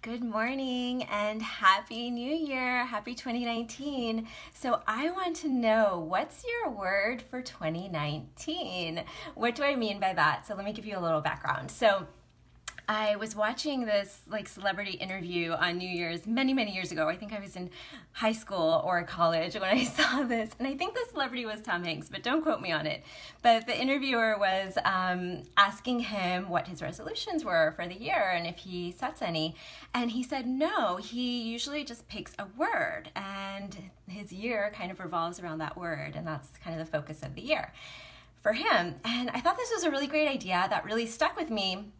Good morning and Happy New Year. Happy 2019. So I want to know, what's your word for 2019? What do I mean by that? So let me give you a little background. So I was watching this celebrity interview on New Year's many years ago. I think I was in high school or college when I saw this, and I think the celebrity was Tom Hanks, but don't quote me on it. But the interviewer was asking him what his resolutions were for the year and if he sets any, and he said no, he usually just picks a word, and his year kind of revolves around that word, and that's kind of the focus of the year for him. And I thought this was a really great idea that really stuck with me,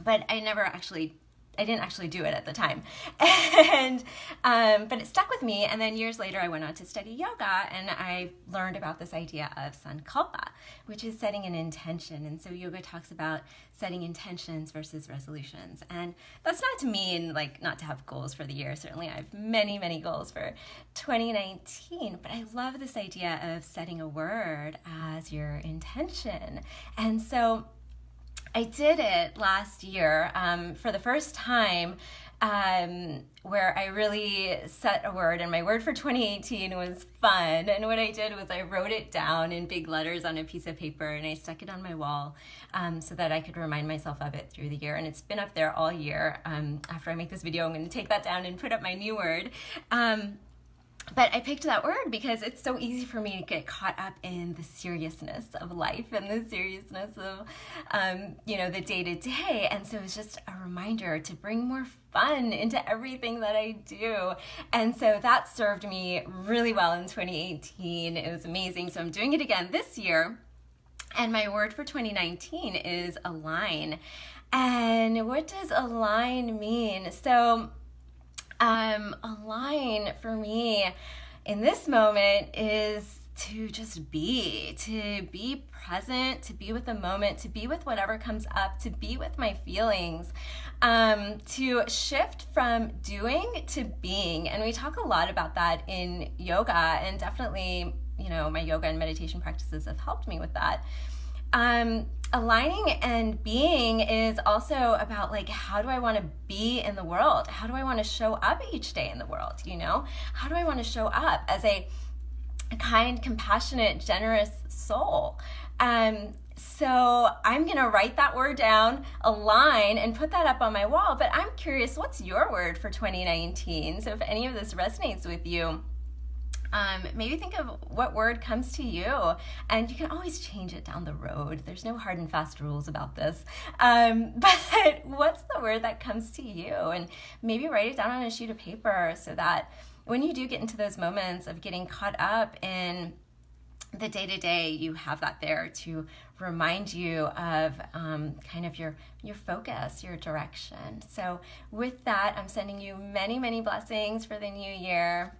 but I didn't actually do it at the time. And but it stuck with me, and then years later I went on to study yoga, and I learned about this idea of sankalpa, which is setting an intention. And so yoga talks about setting intentions versus resolutions. And that's not to mean not to have goals for the year. Certainly I have many goals for 2019, but I love this idea of setting a word as your intention. And so I did it last year for the first time, where I really set a word, and my word for 2018 was fun. And what I did was I wrote it down in big letters on a piece of paper, and I stuck it on my wall so that I could remind myself of it through the year. And it's been up there all year. After I make this video, I'm going to take that down and put up my new word. But I picked that word because it's so easy for me to get caught up in the seriousness of life and the seriousness of, the day-to-day. And so it's just a reminder to bring more fun into everything that I do. And so that served me really well in 2018. It was amazing. So I'm doing it again this year. And my word for 2019 is align. And what does align mean? So align for me in this moment is to just to be present, to be with the moment, to be with whatever comes up, to be with my feelings, to shift from doing to being. And we talk a lot about that in yoga, and definitely, my yoga and meditation practices have helped me with that. Aligning and being is also about how do I want to be in the world? How do I want to show up each day in the world? How do I want to show up as a kind, compassionate, generous soul? So I'm going to write that word down, align, and put that up on my wall. But I'm curious, what's your word for 2019? So if any of this resonates with you, maybe think of what word comes to you, and you can always change it down the road. There's no hard and fast rules about this. But what's the word that comes to you? And maybe write it down on a sheet of paper so that when you do get into those moments of getting caught up in the day-to-day, you have that there to remind you of kind of your focus, your direction. So with that, I'm sending you many blessings for the new year.